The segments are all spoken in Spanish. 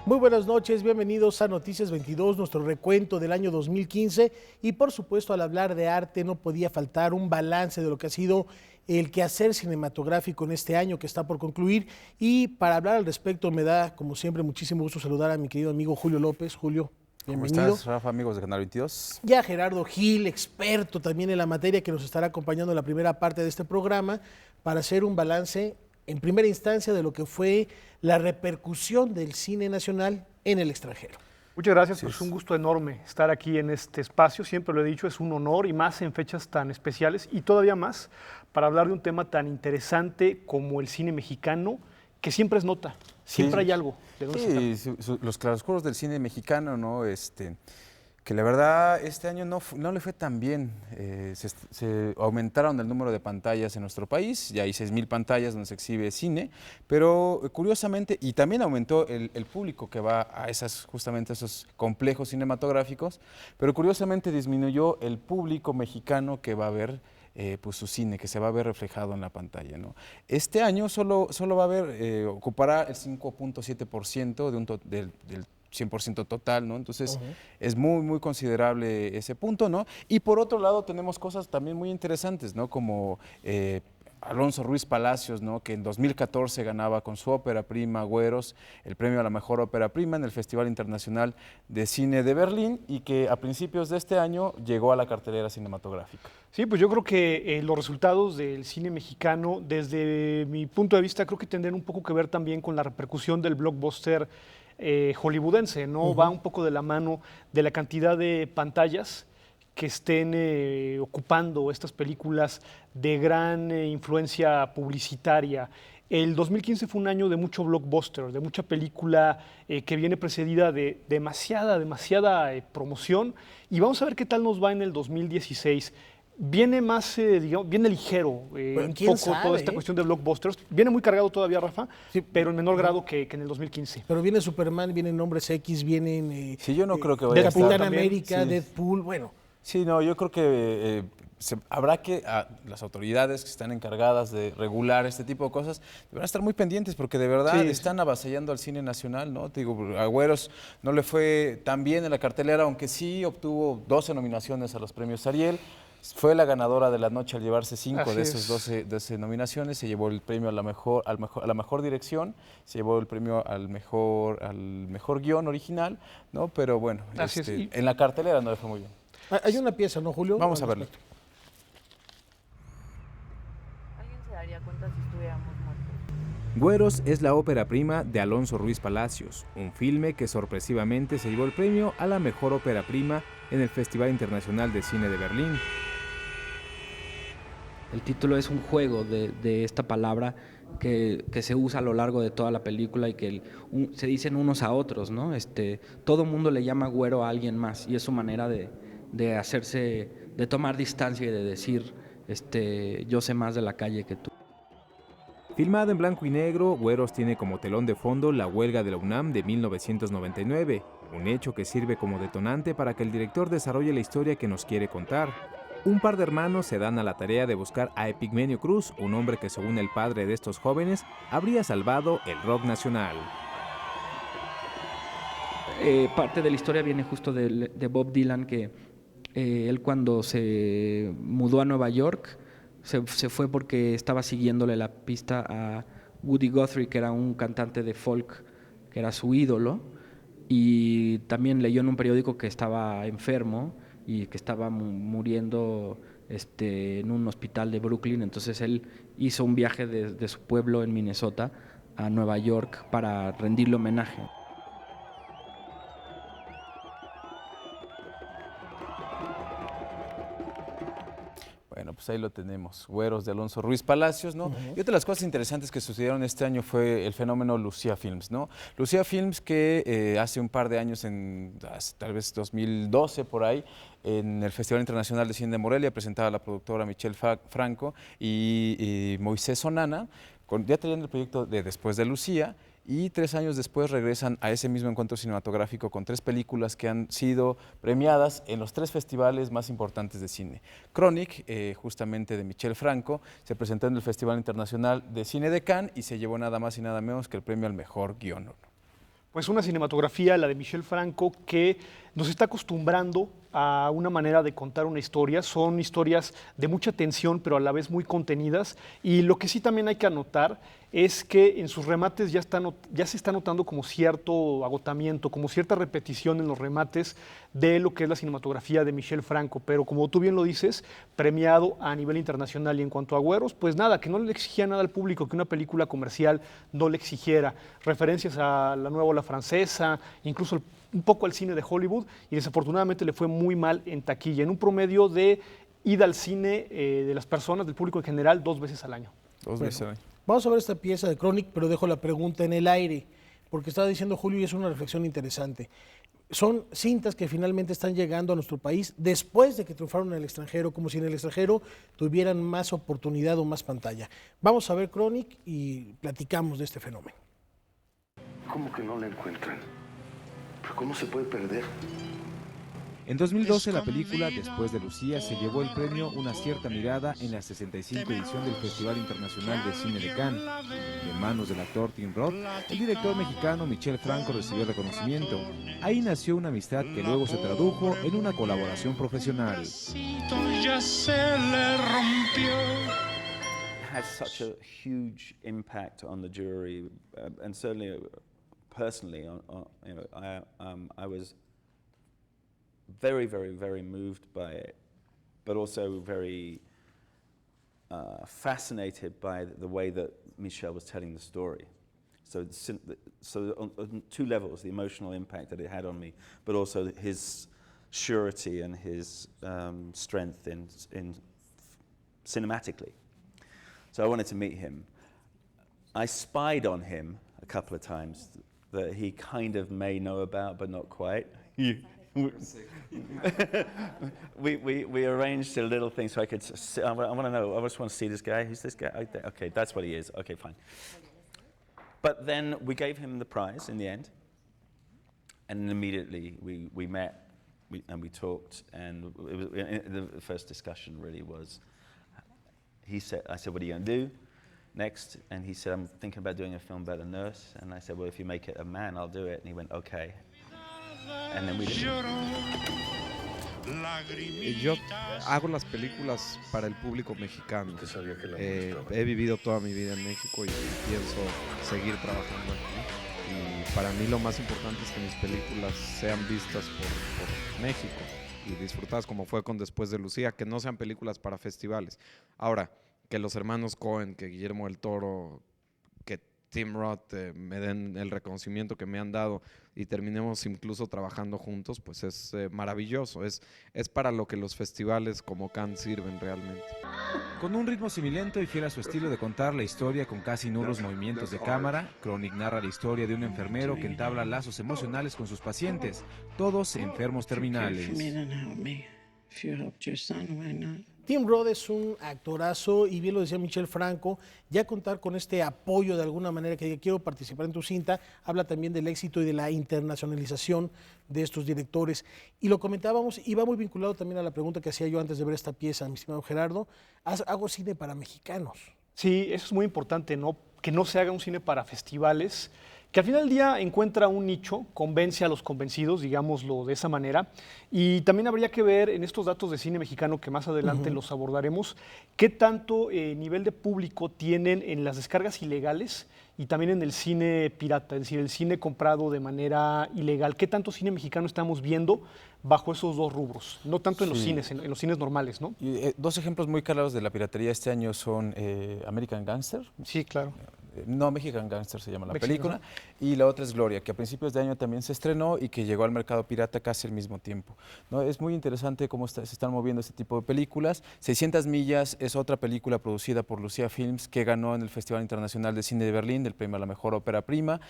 Muy buenas noches, bienvenidos a Noticias 22, nuestro recuento del año 2015 y por supuesto al hablar de arte no podía faltar un balance de lo que ha sido el quehacer cinematográfico en este año que está por concluir y para hablar al respecto me da como siempre muchísimo gusto saludar a mi querido amigo Julio López. Julio, ¿Cómo bienvenido. estás, Rafa, amigos de Canal 22? Y a Gerardo Gil, experto también en la materia que nos estará acompañando en la primera parte de este programa para hacer un balance en primera instancia de lo que fue la repercusión del cine nacional en el extranjero. Muchas gracias, pues es un gusto enorme estar aquí en este espacio, siempre lo he dicho, es un honor y más en fechas tan especiales y todavía más para hablar de un tema tan interesante como el cine mexicano, que siempre es nota, siempre hay algo de dónde sacar. Los claroscuros del cine mexicano, ¿no? Que la verdad este año no le fue tan bien. Se aumentaron el número de pantallas en nuestro país, ya hay 6,000 pantallas donde se exhibe cine, pero curiosamente, y también aumentó el público que va a justamente esos complejos cinematográficos, pero curiosamente disminuyó el público mexicano que va a ver pues su cine, que se va a ver reflejado en la pantalla, ¿no? Este año solo va a haber, ocupará el 5.7% del 100% total, ¿no? Entonces, es muy considerable ese punto, ¿no? Y por otro lado, tenemos cosas también muy interesantes, ¿no? Como Alonso Ruiz Palacios, ¿no? Que en 2014 ganaba con su ópera prima Güeros el premio a la mejor ópera prima en el Festival Internacional de Cine de Berlín y que a principios de este año llegó a la cartelera cinematográfica. Sí, pues yo creo que los resultados del cine mexicano, desde mi punto de vista, creo que tendrán un poco que ver también con la repercusión del blockbuster hollywoodense, ¿no? Va un poco de la mano de la cantidad de pantallas que estén ocupando estas películas de gran influencia publicitaria. El 2015 fue un año de mucho blockbuster, de mucha película que viene precedida de demasiada promoción y vamos a ver qué tal nos va en el 2016. Viene más, digamos, viene ligero un poco sabe, toda esta cuestión de blockbusters. Viene muy cargado todavía, Rafa, Sí, pero en menor grado que en el 2015. pero viene Superman, vienen Hombres X, vienen Sí, yo no creo que vaya a Capitán estar. América, Sí. Deadpool, bueno. Sí, no, yo creo que habrá que, las autoridades que están encargadas de regular este tipo de cosas, deberán estar muy pendientes porque de verdad Sí, están avasallando al cine nacional, ¿no? Te digo, a Güeros no le fue tan bien en la cartelera, aunque sí obtuvo 12 nominaciones a los premios Ariel. Fue la ganadora de la noche al llevarse 5 de esas 12 nominaciones, se llevó el premio a la mejor dirección, se llevó el premio al mejor guión original, ¿no? Pero bueno, Así es. en la cartelera no le fue muy bien. Hay una pieza, ¿no, Julio? Vamos Al a verlo. respecto. ¿Alguien se daría cuenta si estuviéramos muertos? Güeros es la ópera prima de Alonso Ruiz Palacios, un filme que sorpresivamente se llevó el premio a la mejor ópera prima en el Festival Internacional de Cine de Berlín. El título es un juego de esta palabra que se usa a lo largo de toda la película y que se dicen unos a otros, ¿no? Todo mundo le llama güero a alguien más y es su manera de hacerse, de tomar distancia y de decir, yo sé más de la calle que tú. Filmada en blanco y negro, Güeros tiene como telón de fondo la huelga de la UNAM de 1999, un hecho que sirve como detonante para que el director desarrolle la historia que nos quiere contar. Un par de hermanos se dan a la tarea de buscar a Epigmenio Cruz, un hombre que según el padre de estos jóvenes habría salvado el rock nacional. Parte de la historia viene justo de Bob Dylan, que él cuando se mudó a Nueva York se fue porque estaba siguiéndole la pista a Woody Guthrie, que era un cantante de folk, que era su ídolo, y también leyó en un periódico que estaba enfermo y que estaba muriendo en un hospital de Brooklyn. Entonces él hizo un viaje de su pueblo en Minnesota a Nueva York para rendirle homenaje. Bueno, pues ahí lo tenemos, Güeros de Alonso Ruiz Palacios, ¿no? Y otra de las cosas interesantes que sucedieron este año fue el fenómeno Lucía Films, ¿no? Lucía Films que hace un par de años, tal vez 2012 por ahí, en el Festival Internacional de Cine de Morelia, presentaba a la productora Michelle Franco y Moisés Sonana, ya tenían el proyecto de Después de Lucía, y 3 años después regresan a ese mismo encuentro cinematográfico con 3 películas que han sido premiadas en los 3 festivales más importantes de cine. Chronic, justamente de Michel Franco, se presentó en el Festival Internacional de Cine de Cannes y se llevó nada más y nada menos que el premio al mejor guión. Pues una cinematografía, la de Michel Franco, que nos está acostumbrando a una manera de contar una historia. Son historias de mucha tensión, pero a la vez muy contenidas. Y lo que sí también hay que anotar es que en sus remates ya se está notando como cierto agotamiento, como cierta repetición en los remates de lo que es la cinematografía de Michel Franco. Pero como tú bien lo dices, premiado a nivel internacional. Y en cuanto a Güeros, pues nada, que no le exigía nada al público, que una película comercial no le exigiera. Referencias a la nueva ola francesa, incluso un poco al cine de Hollywood, y desafortunadamente le fue muy mal en taquilla, en un promedio de ida al cine de las personas, del público en general, 2 veces al año. Dos veces al año. Vamos a ver esta pieza de Chronic, pero dejo la pregunta en el aire, porque estaba diciendo Julio y es una reflexión interesante. Son cintas que finalmente están llegando a nuestro país después de que triunfaron en el extranjero, como si en el extranjero tuvieran más oportunidad o más pantalla. Vamos a ver Chronic y platicamos de este fenómeno. ¿Cómo que no la encuentran? ¿Pero cómo se puede perder? En 2012, la película Después de Lucía se llevó el premio Una cierta mirada en la 65 edición del Festival Internacional de Cine de Cannes. De manos del actor Tim Roth, el director mexicano Michel Franco recibió el reconocimiento. Ahí nació una amistad que luego se tradujo en una colaboración profesional. Has such a huge impact on the jury, and certainly personally, I was very, very, very moved by it, but also very fascinated by the way that Michel was telling the story. So on 2 levels, the emotional impact that it had on me, but also his surety and his strength in cinematically. So I wanted to meet him. I spied on him a couple of times that he kind of may know about, but not quite. we arranged a little thing so I could I want to know, I just want to see this guy. Who's this guy? Okay, that's what he is. Okay, fine. But then we gave him the prize in the end, and immediately we met and we talked, and it was, the first discussion really was, I said, what are you going to do next? And he said, I'm thinking about doing a film about a nurse. And I said, well, if you make it a man, I'll do it. And he went, okay. And then we did it. Yo hago las películas para el público mexicano. He vivido toda mi vida en México y pienso seguir trabajando aquí. Y para mí lo más importante es que mis películas sean vistas por México y disfrutadas como fue con Después de Lucía, que no sean películas para festivales. Ahora, que los hermanos Coen, que Guillermo del Toro, que Tim Roth me den el reconocimiento que me han dado y terminemos incluso trabajando juntos, pues es maravilloso. Es para lo que los festivales como Cannes sirven realmente. Con un ritmo semilento y fiel a su estilo de contar la historia con casi nulos movimientos de cámara, Chronic narra la historia de un enfermero que entabla lazos emocionales con sus pacientes, todos enfermos terminales. Tim Roth es un actorazo y bien lo decía Michel Franco, ya contar con este apoyo de alguna manera que diga quiero participar en tu cinta, habla también del éxito y de la internacionalización de estos directores. Y lo comentábamos y va muy vinculado también a la pregunta que hacía yo antes de ver esta pieza, mi estimado Gerardo, hago cine para mexicanos. Sí, eso es muy importante, ¿no? Que no se haga un cine para festivales, que al final del día encuentra un nicho, convence a los convencidos, digámoslo de esa manera, y también habría que ver en estos datos de cine mexicano, que más adelante los abordaremos, qué tanto nivel de público tienen en las descargas ilegales y también en el cine pirata, es decir, el cine comprado de manera ilegal. ¿Qué tanto cine mexicano estamos viendo bajo esos 2 rubros? No tanto en los cines, en los cines normales, ¿no? Y, 2 ejemplos muy claros de la piratería este año son American Gangster. Sí, claro. No, Mexican Gangster se llama la película, y la otra es Gloria, que a principios de año también se estrenó y que llegó al mercado pirata casi al mismo tiempo, ¿no? Es muy interesante cómo se están moviendo este tipo de películas. 600 millas es otra película producida por Lucía Films que ganó en el Festival Internacional de Cine de Berlín el premio a la mejor ópera prima.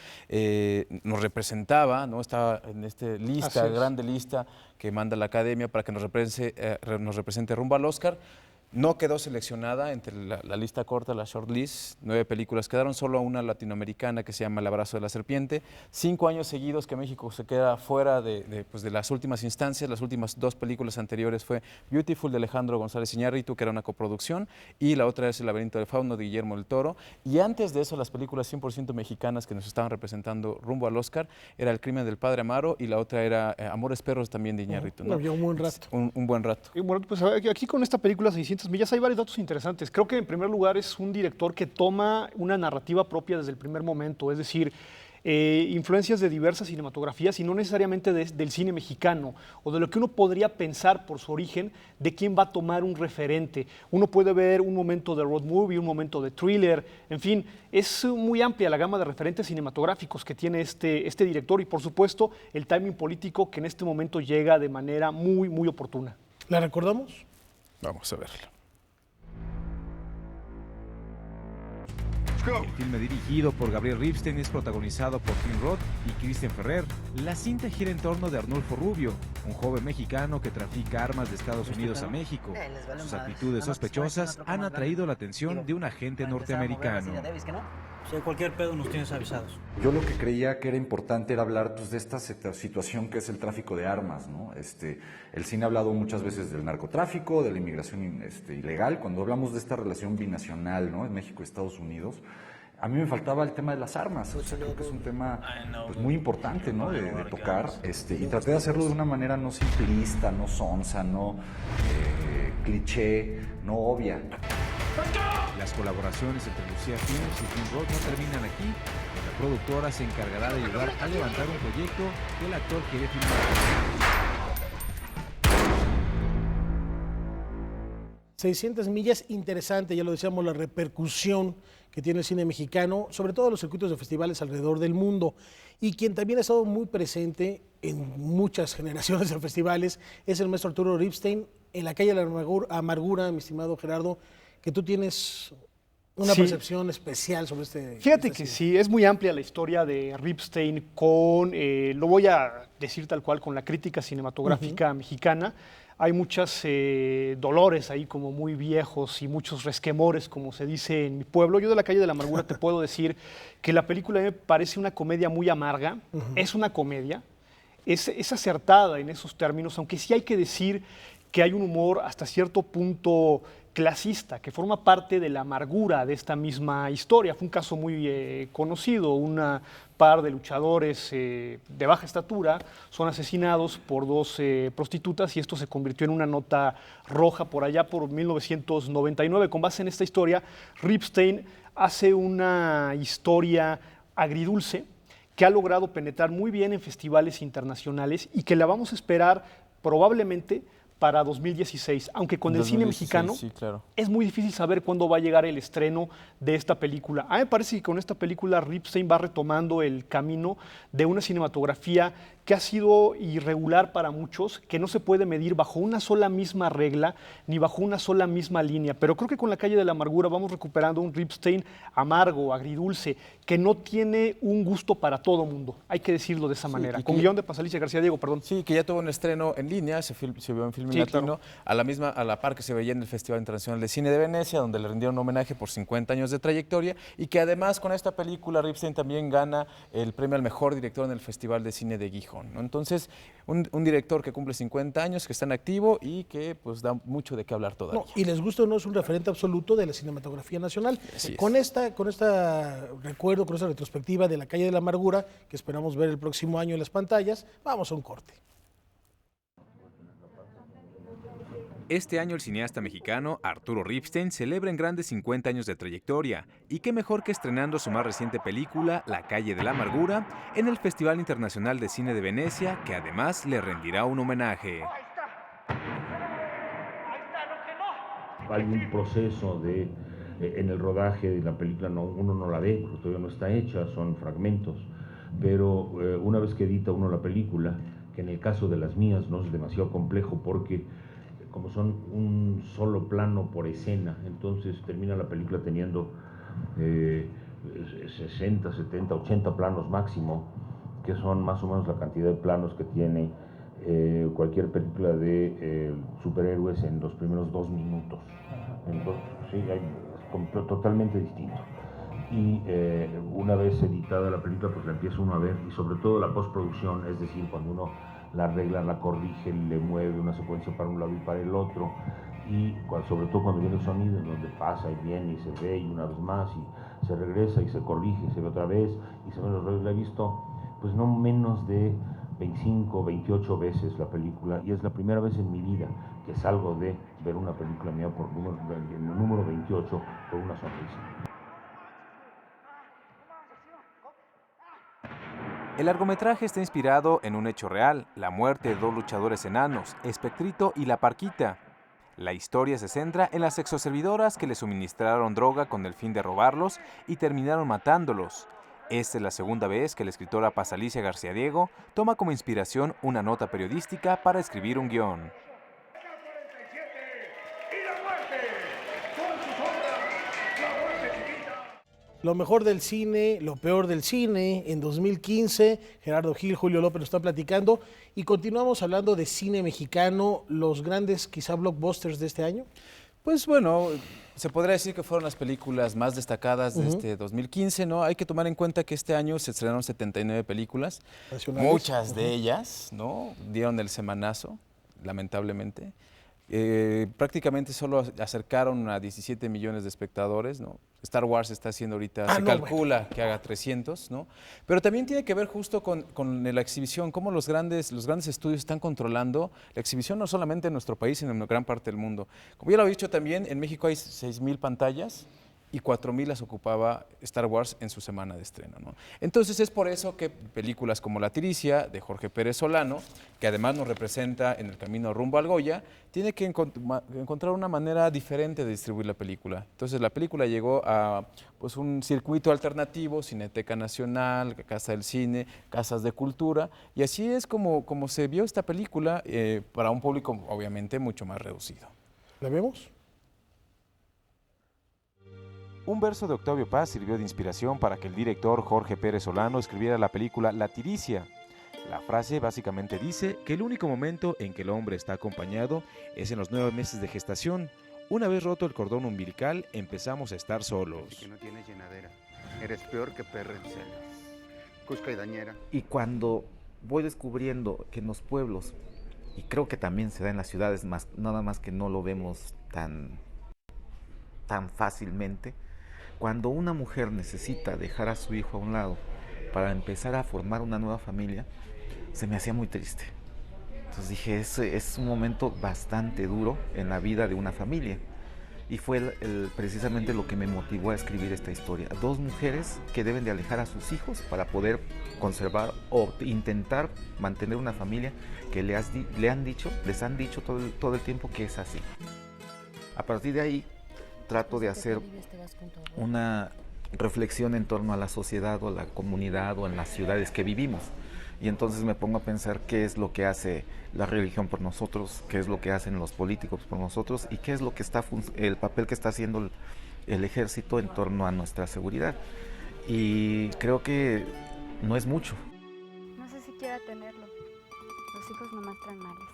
Nos representaba, ¿no? Estaba en esta lista, grande lista que manda la Academia para que nos represente rumbo al Oscar. No quedó seleccionada entre la lista corta, la shortlist, 9 películas. Quedaron solo una latinoamericana que se llama El abrazo de la serpiente. 5 años seguidos que México se queda fuera pues de las últimas instancias. Las últimas 2 películas anteriores fue Beautiful de Alejandro González Iñárritu, que era una coproducción, y la otra es El laberinto del fauno de Guillermo del Toro. Y antes de eso, las películas 100% mexicanas que nos estaban representando rumbo al Oscar era El crimen del padre Amaro y la otra era Amores perros también de Iñárritu, ¿no? Había un buen rato. Un buen rato. Y bueno, pues aquí con esta película 600 millas hay varios datos interesantes. Creo que en primer lugar es un director que toma una narrativa propia desde el primer momento, es decir, influencias de diversas cinematografías y no necesariamente del cine mexicano o de lo que uno podría pensar por su origen de quién va a tomar un referente. Uno puede ver un momento de road movie, un momento de thriller, en fin, es muy amplia la gama de referentes cinematográficos que tiene este director y por supuesto el timing político que en este momento llega de manera muy, muy oportuna. ¿La recordamos? Vamos a verla. El filme dirigido por Gabriel Ripstein es protagonizado por Tim Roth y Christian Ferrer. La cinta gira en torno de Arnulfo Rubio, un joven mexicano que trafica armas de Estados Unidos a México. Sus actitudes sospechosas han atraído la atención de un agente norteamericano. Si hay cualquier pedo nos tienes avisados. Yo lo que creía que era importante era hablar pues, de esta situación que es el tráfico de armas, ¿no? El cine ha hablado muchas veces del narcotráfico, de la inmigración ilegal. Cuando hablamos de esta relación binacional, ¿no? En México y Estados Unidos, a mí me faltaba el tema de las armas. O sea, creo que es un tema pues, muy importante, ¿no? de tocar. Y traté de hacerlo de una manera no simplista, no sonsa, no cliché, no obvia. Las colaboraciones entre Lucía Films y Tim Roth no terminan aquí. La productora se encargará de ayudar a levantar un proyecto que el actor quiere filmar. 600 millas, interesante, ya lo decíamos, la repercusión que tiene el cine mexicano, sobre todo en los circuitos de festivales alrededor del mundo. Y quien también ha estado muy presente en muchas generaciones de festivales es el maestro Arturo Ripstein. En La calle de la amargura, mi estimado Gerardo, que tú tienes una percepción especial sobre este. Fíjate que sí, es muy amplia la historia de Ripstein con, lo voy a decir tal cual, con la crítica cinematográfica mexicana. Hay muchos dolores ahí como muy viejos y muchos resquemores, como se dice en mi pueblo. Yo de La calle de la amargura te puedo decir que la película me parece una comedia muy amarga, es una comedia, es acertada en esos términos, aunque sí hay que decir que hay un humor hasta cierto punto clasista, que forma parte de la amargura de esta misma historia. Fue un caso muy conocido, una par de luchadores de baja estatura son asesinados por 2 prostitutas y esto se convirtió en una nota roja por allá por 1999. Con base en esta historia, Ripstein hace una historia agridulce que ha logrado penetrar muy bien en festivales internacionales y que la vamos a esperar probablemente para 2016, aunque con el cine mexicano sí, claro. Es muy difícil saber cuándo va a llegar el estreno de esta película. A mí me parece que con esta película Ripstein va retomando el camino de una cinematografía que ha sido irregular para muchos, que no se puede medir bajo una sola misma regla ni bajo una sola misma línea. Pero creo que con La calle de la amargura vamos recuperando un Ripstein amargo, agridulce, que no tiene un gusto para todo mundo. Hay que decirlo de esa manera. Con guión de Pasalicia García Diego, perdón. Sí, que ya tuvo un estreno en línea, se vio en Filmin Latino, claro. a la par que se veía en el Festival Internacional de Cine de Venecia, donde le rindieron un homenaje por 50 años de trayectoria y que además con esta película Ripstein también gana el premio al mejor director en el Festival de Cine de Gijón, ¿no? Entonces, un director que cumple 50 años, que está en activo y que pues da mucho de qué hablar todavía. No, y les gusta o no, es un referente absoluto de la cinematografía nacional. Con esta recuerdo, con esta retrospectiva de La calle de la amargura, que esperamos ver el próximo año en las pantallas, vamos a un corte. Este año el cineasta mexicano Arturo Ripstein celebra en grande 50 años de trayectoria, y qué mejor que estrenando su más reciente película, La calle de la amargura, en el Festival Internacional de Cine de Venecia, que además le rendirá un homenaje. Hay un proceso en el rodaje de la película, uno no la ve, porque todavía no está hecha, son fragmentos, pero una vez que edita uno la película, que en el caso de las mías no es demasiado complejo porque como son un solo plano por escena, entonces termina la película teniendo 60, 70, 80 planos máximo, que son más o menos la cantidad de planos que tiene cualquier película de superhéroes en los primeros 2 minutos. Entonces, sí, es totalmente distinto. Y una vez editada la película, pues la empieza uno a ver, y sobre todo la postproducción, es decir, cuando uno la arregla, la corrige, le mueve una secuencia para un lado y para el otro, y sobre todo cuando viene el sonido, en donde pasa y viene y se ve, y una vez más, y se regresa y se corrige, y se ve otra vez, y se ve los rollos. La he visto, pues no menos de 25, 28 veces la película, y es la primera vez en mi vida que salgo de ver una película mía en el número 28 por una sonrisa. El largometraje está inspirado en un hecho real, la muerte de dos luchadores enanos, Espectrito y la Parquita. La historia se centra en las exoservidoras que le suministraron droga con el fin de robarlos y terminaron matándolos. Esta es la segunda vez que la escritora Paz Alicia García Diego toma como inspiración una nota periodística para escribir un guión. Lo mejor del cine, lo peor del cine, en 2015, Gerardo Gil, Julio López nos están platicando y continuamos hablando de cine mexicano, los grandes quizá blockbusters de este año. Pues bueno, se podría decir que fueron las películas más destacadas de este 2015, ¿no? Hay que tomar en cuenta que este año se estrenaron 79 películas, muchas de ellas, ¿no? Dieron el semanazo, lamentablemente. Prácticamente solo acercaron a 17 millones de espectadores, ¿no? Star Wars está haciendo ahorita, se calcula que haga 300, ¿no? Pero también tiene que ver justo con la exhibición, cómo los grandes estudios están controlando la exhibición no solamente en nuestro país, sino en gran parte del mundo. Como ya lo he dicho también, en México hay 6,000 pantallas y 4,000 las ocupaba Star Wars en su semana de estreno, ¿no? Entonces es por eso que películas como La Tiricia, de Jorge Pérez Solano, que además nos representa en el camino rumbo al Goya, tiene que encontrar una manera diferente de distribuir la película. Entonces la película llegó a pues, un circuito alternativo, Cineteca Nacional, Casa del Cine, Casas de Cultura, y así es como se vio esta película para un público obviamente mucho más reducido. ¿La vemos? Un verso de Octavio Paz sirvió de inspiración para que el director Jorge Pérez Solano escribiera la película La Tiricia. La frase básicamente dice que el único momento en que el hombre está acompañado es en los 9 meses de gestación. Una vez roto el cordón umbilical, empezamos a estar solos. Que no tienes llenadera. Eres peor que perro en celos. Cusca y dañera. Y cuando voy descubriendo que en los pueblos, y creo que también se da en las ciudades, nada más que no lo vemos tan fácilmente, cuando una mujer necesita dejar a su hijo a un lado para empezar a formar una nueva familia, se me hacía muy triste. Entonces dije, es un momento bastante duro en la vida de una familia. Y fue precisamente lo que me motivó a escribir esta historia. 2 mujeres que deben de alejar a sus hijos para poder conservar o intentar mantener una familia que les han dicho todo el tiempo que es así. A partir de ahí, trato de hacer una reflexión en torno a la sociedad o a la comunidad o en las ciudades que vivimos. Y entonces me pongo a pensar qué es lo que hace la religión por nosotros, qué es lo que hacen los políticos por nosotros y qué es lo que el papel que está haciendo el ejército en torno a nuestra seguridad. Y creo que no es mucho. No sé si quiera tenerlo. Los hijos nomás traen males.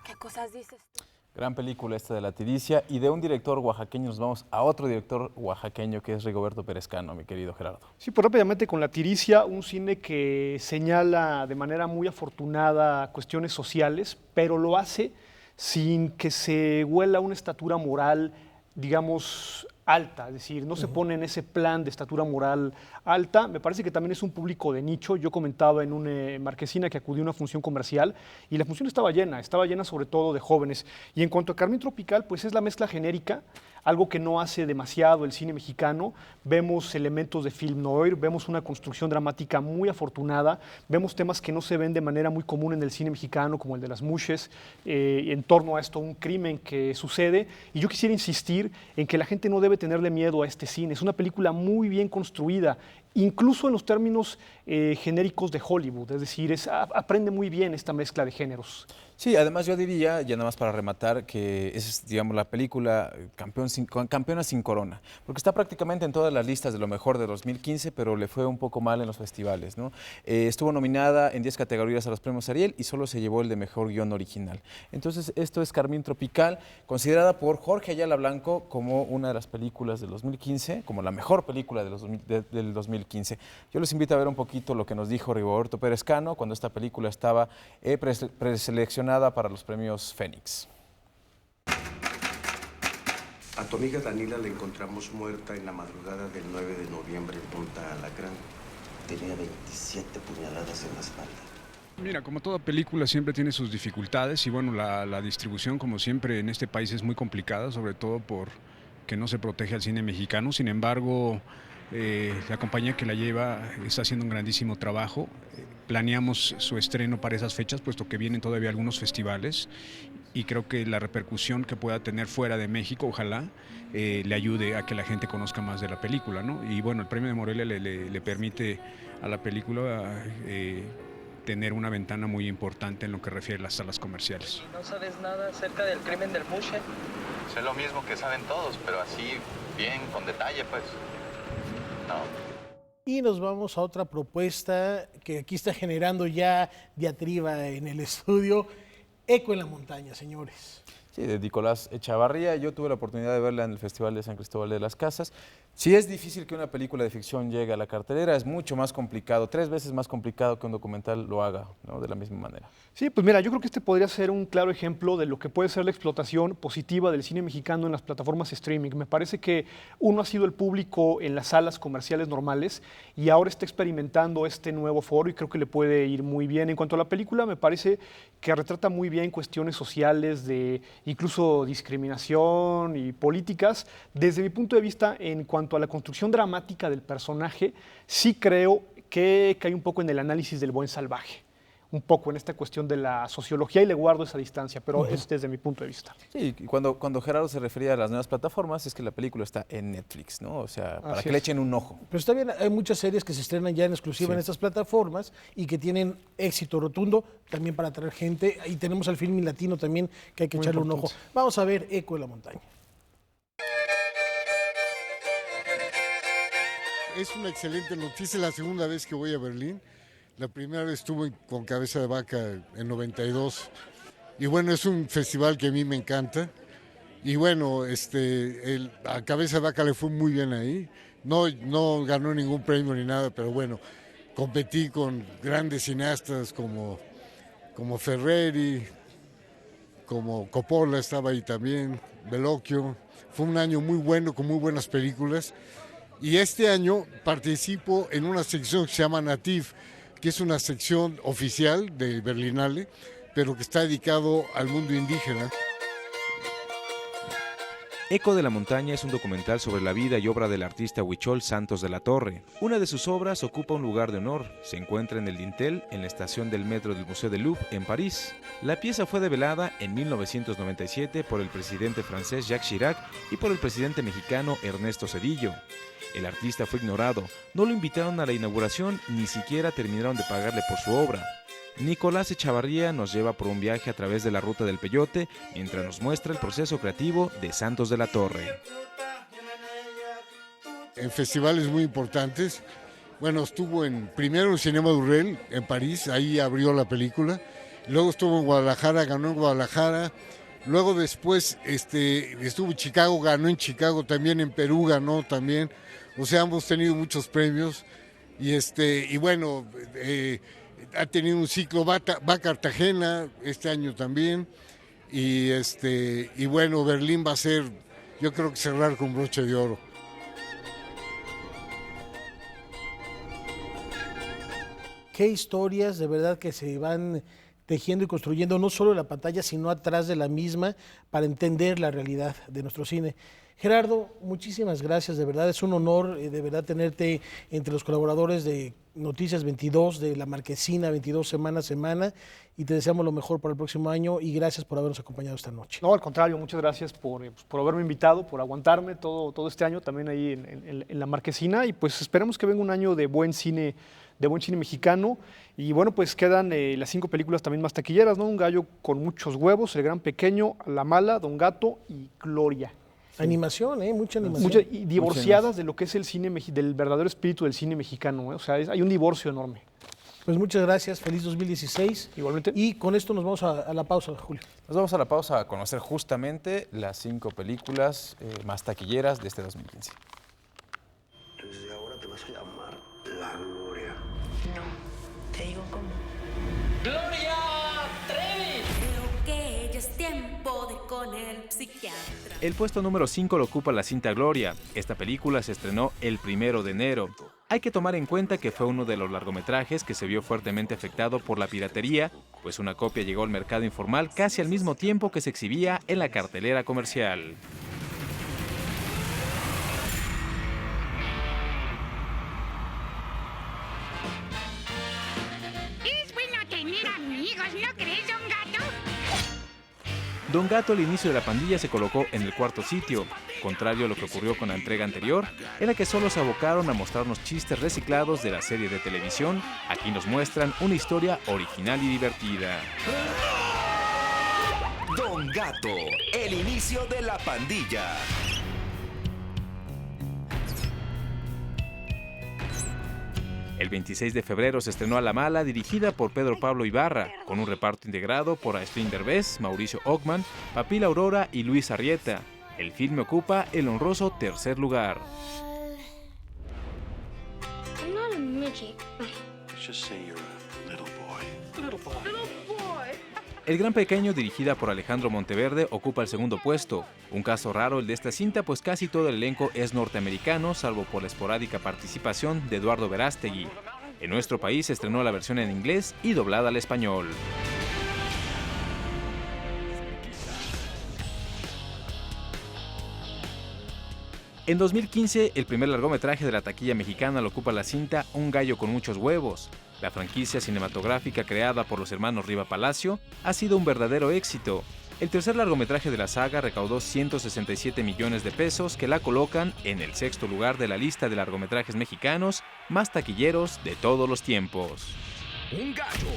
¿Qué cosas dices tú? Gran película esta de La Tiricia, y de un director oaxaqueño nos vamos a otro director oaxaqueño que es Rigoberto Pérez Cano, mi querido Gerardo. Sí, pues rápidamente con La Tiricia, un cine que señala de manera muy afortunada cuestiones sociales, pero lo hace sin que se huela una estatura moral, digamos, alta, es decir, no se pone en ese plan de estatura moral alta. Me parece que también es un público de nicho. Yo comentaba en una marquesina que acudí a una función comercial y la función estaba llena sobre todo de jóvenes. Y en cuanto a Carmín Tropical, pues es la mezcla genérica, algo que no hace demasiado el cine mexicano. Vemos elementos de film noir, vemos una construcción dramática muy afortunada, vemos temas que no se ven de manera muy común en el cine mexicano, como el de las mushes, en torno a esto, un crimen que sucede. Y yo quisiera insistir en que la gente no debe tenerle miedo a este cine. Es una película muy bien construida, incluso en los términos genéricos de Hollywood, es decir, aprende muy bien esta mezcla de géneros. Sí, además yo diría, ya nada más para rematar, que es, digamos, la película campeón campeona sin corona, porque está prácticamente en todas las listas de lo mejor de 2015, pero le fue un poco mal en los festivales, ¿no? Estuvo nominada en 10 categorías a los premios Ariel y solo se llevó el de mejor guión original. Entonces, esto es Carmín Tropical, considerada por Jorge Ayala Blanco como una de las películas del 2015, como la mejor película del 2015. Yo les invito a ver un poquito lo que nos dijo Rigoberto Pérez Cano cuando esta película estaba preseleccionada para los premios Fénix. A tu amiga Danila la encontramos muerta en la madrugada del 9 de noviembre en Punta Alacrán. Tenía 27 puñaladas en la espalda. Mira, como toda película siempre tiene sus dificultades y bueno, la distribución como siempre en este país es muy complicada, sobre todo porque no se protege al cine mexicano. Sin embargo, la compañía que la lleva está haciendo un grandísimo trabajo. Planeamos su estreno para esas fechas, puesto que vienen todavía algunos festivales y creo que la repercusión que pueda tener fuera de México, ojalá, le ayude a que la gente conozca más de la película, ¿no? Y bueno, el premio de Morelia le permite a la película tener una ventana muy importante en lo que refiere a las salas comerciales. ¿No sabes nada acerca del crimen del Mushe? Sé lo mismo que saben todos, pero así, bien, con detalle, pues. No. Y nos vamos a otra propuesta que aquí está generando ya diatriba en el estudio. Eco en la montaña, señores. Sí, de Nicolás Echavarría. Yo tuve la oportunidad de verla en el Festival de San Cristóbal de las Casas. Sí es difícil que una película de ficción llegue a la cartelera, es mucho más complicado, 3 veces más complicado que un documental lo haga, ¿no? De la misma manera. Sí, pues mira, yo creo que este podría ser un claro ejemplo de lo que puede ser la explotación positiva del cine mexicano en las plataformas streaming. Me parece que uno ha sido el público en las salas comerciales normales y ahora está experimentando este nuevo foro y creo que le puede ir muy bien. En cuanto a la película, me parece que retrata muy bien cuestiones sociales, de incluso discriminación y políticas. Desde mi punto de vista, en cuanto a la construcción dramática del personaje, sí creo que cae un poco en el análisis del buen salvaje, un poco en esta cuestión de la sociología y le guardo esa distancia, pero es desde mi punto de vista. Sí, y cuando Gerardo se refería a las nuevas plataformas, es que la película está en Netflix, ¿no? O sea, para que le echen un ojo. Pero está bien, hay muchas series que se estrenan ya en exclusiva en estas plataformas y que tienen éxito rotundo también para atraer gente. Y tenemos al Filmin Latino también, que hay que echarle un ojo. Vamos a ver Eco en la montaña. Es una excelente noticia, la segunda vez que voy a Berlín. La primera vez estuve con Cabeza de Vaca en 92. Y bueno, es un festival que a mí me encanta. Y bueno, a Cabeza de Vaca le fue muy bien ahí. No ganó ningún premio ni nada, pero bueno, competí con grandes cineastas como Ferreri, como Coppola estaba ahí también, Bellocchio. Fue un año muy bueno, con muy buenas películas. Y este año participo en una sección que se llama Nativ, que es una sección oficial de Berlinale, pero que está dedicado al mundo indígena. Eco de la montaña es un documental sobre la vida y obra del artista Huichol Santos de la Torre. Una de sus obras ocupa un lugar de honor. Se encuentra en el dintel, en la estación del metro del Museo del Louvre, en París. La pieza fue develada en 1997 por el presidente francés Jacques Chirac y por el presidente mexicano Ernesto Zedillo. El artista fue ignorado, no lo invitaron a la inauguración, ni siquiera terminaron de pagarle por su obra. Nicolás Echavarría nos lleva por un viaje a través de la ruta del Peyote, mientras nos muestra el proceso creativo de Santos de la Torre. En festivales muy importantes, bueno, estuvo primero en Cinema Durrell, en París, ahí abrió la película, luego estuvo en Guadalajara, ganó en Guadalajara, luego después estuvo en Chicago, ganó en Chicago, también en Perú ganó también, o sea, hemos tenido muchos premios y bueno, ha tenido un ciclo, va a Cartagena este año también y bueno, Berlín va a ser, yo creo que cerrar con broche de oro. Qué historias de verdad que se van tejiendo y construyendo no solo en la pantalla, sino atrás de la misma para entender la realidad de nuestro cine. Gerardo, muchísimas gracias, de verdad es un honor de verdad tenerte entre los colaboradores de Noticias 22, de La Marquesina 22 semana a semana, y te deseamos lo mejor para el próximo año y gracias por habernos acompañado esta noche. No, al contrario, muchas gracias por haberme invitado, por aguantarme todo este año también ahí en La Marquesina, y pues esperemos que venga un año de buen cine mexicano. Y bueno, pues quedan las 5 películas también más taquilleras, ¿no? Un gallo con muchos huevos, El Gran Pequeño, La Mala, Don Gato y Gloria. Animación, mucha animación. Y divorciadas de lo que es el cine, del verdadero espíritu del cine mexicano. O sea, hay un divorcio enorme. Pues muchas gracias, feliz 2016. Igualmente. Y con esto nos vamos a la pausa, Julio. Nos vamos a la pausa a conocer justamente las 5 películas más taquilleras de este 2015. Desde ahora te vas a llamar La Gloria. No, te digo cómo. ¡Gloria Trevi! Creo que ya es tiempo de con el psiquiatra. El puesto número 5 lo ocupa la cinta Gloria. Esta película se estrenó el 1 de enero. Hay que tomar en cuenta que fue uno de los largometrajes que se vio fuertemente afectado por la piratería, pues una copia llegó al mercado informal casi al mismo tiempo que se exhibía en la cartelera comercial. Es bueno tener amigos, ¿no crees, Don Gato? Don Gato al inicio de la pandilla se colocó en el 4º sitio, contrario a lo que ocurrió con la entrega anterior, en la que solo se abocaron a mostrarnos chistes reciclados de la serie de televisión. Aquí nos muestran una historia original y divertida. Don Gato, el inicio de la pandilla. El 26 de febrero se estrenó A la Mala, dirigida por Pedro Pablo Ibarra, con un reparto integrado por Aislinn Derbez, Mauricio Ockman, Papil Aurora y Luis Arrieta. El filme ocupa el honroso 3er lugar. I'm not a midget. Just say you're a little boy. Little boy. El Gran Pequeño, dirigida por Alejandro Monteverde, ocupa el 2º puesto. Un caso raro el de esta cinta, pues casi todo el elenco es norteamericano, salvo por la esporádica participación de Eduardo Verástegui. En nuestro país se estrenó la versión en inglés y doblada al español. En 2015, el primer largometraje de la taquilla mexicana lo ocupa la cinta Un gallo con muchos huevos. La franquicia cinematográfica creada por los hermanos Riva Palacio ha sido un verdadero éxito. El tercer largometraje de la saga recaudó 167 millones de pesos, que la colocan en el 6º lugar de la lista de largometrajes mexicanos más taquilleros de todos los tiempos. Un gallo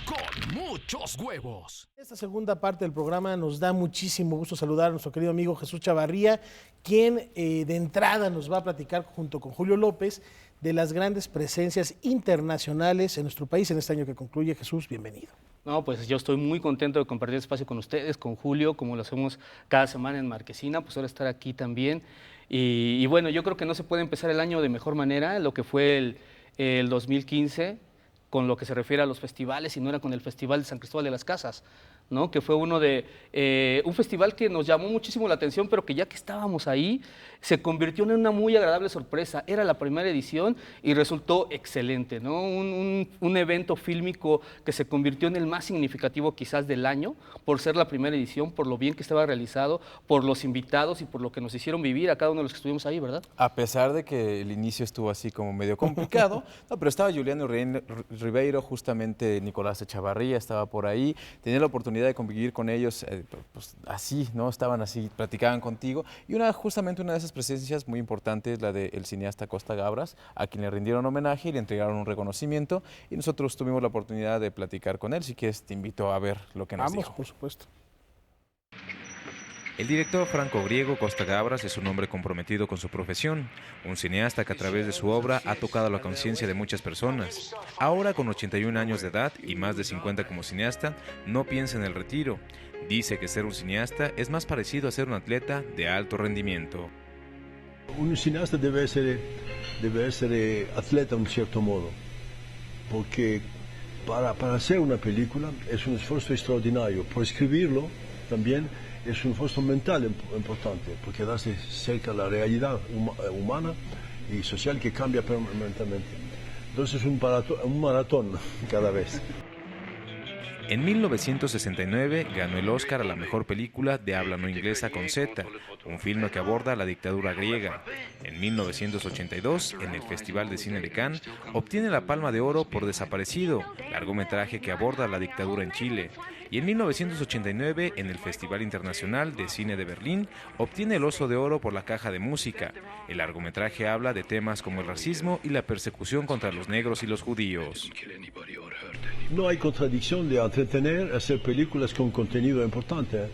con muchos huevos. Esta segunda parte del programa nos da muchísimo gusto saludar a nuestro querido amigo Jesús Chavarría, quien de entrada nos va a platicar junto con Julio López de las grandes presencias internacionales en nuestro país en este año que concluye. Jesús, bienvenido. No, pues yo estoy muy contento de compartir espacio con ustedes, con Julio, como lo hacemos cada semana en Marquesina, pues ahora estar aquí también. Y bueno, yo creo que no se puede empezar el año de mejor manera, lo que fue el 2015, con lo que se refiere a los festivales, y no era con el Festival de San Cristóbal de las Casas, ¿no? Que fue uno de un festival que nos llamó muchísimo la atención, pero que ya que estábamos ahí, se convirtió en una muy agradable sorpresa. Era la primera edición y resultó excelente, ¿no? Un evento fílmico que se convirtió en el más significativo quizás del año, por ser la primera edición, por lo bien que estaba realizado, por los invitados y por lo que nos hicieron vivir a cada uno de los que estuvimos ahí, ¿verdad? A pesar de que el inicio estuvo así como medio complicado, no, pero estaba Juliano Ribeiro, justamente Nicolás Echavarría estaba por ahí, tenía la oportunidad de convivir con ellos, pues así, ¿no? Estaban así, platicaban contigo, y justamente una de esas presencias muy importantes, la del cineasta Costa Gabras, a quien le rindieron homenaje y le entregaron un reconocimiento, y nosotros tuvimos la oportunidad de platicar con él. Si quieres, te invito a ver lo que nos dijo. Por supuesto. El director franco-griego Costa Gabras es un hombre comprometido con su profesión, un cineasta que a través de su obra ha tocado la conciencia de muchas personas. Ahora, con 81 años de edad y más de 50 como cineasta, no piensa en el retiro. Dice que ser un cineasta es más parecido a ser un atleta de alto rendimiento. Un cineasta debe ser atleta de un cierto modo, porque para hacer una película es un esfuerzo extraordinario. Por escribirlo también es un esfuerzo mental importante, porque darse cerca de la realidad humana y social que cambia permanentemente. Entonces es un maratón cada vez. En 1969 ganó el Oscar a la mejor película de habla no inglesa con Z, un filme que aborda la dictadura griega. En 1982, en el Festival de Cine de Cannes, obtiene la Palma de Oro por Desaparecido, largometraje que aborda la dictadura en Chile. Y en 1989, en el Festival Internacional de Cine de Berlín, obtiene el Oso de Oro por La Caja de Música. El largometraje habla de temas como el racismo y la persecución contra los negros y los judíos. No hay contradicción de entretener, hacer películas con contenido importante.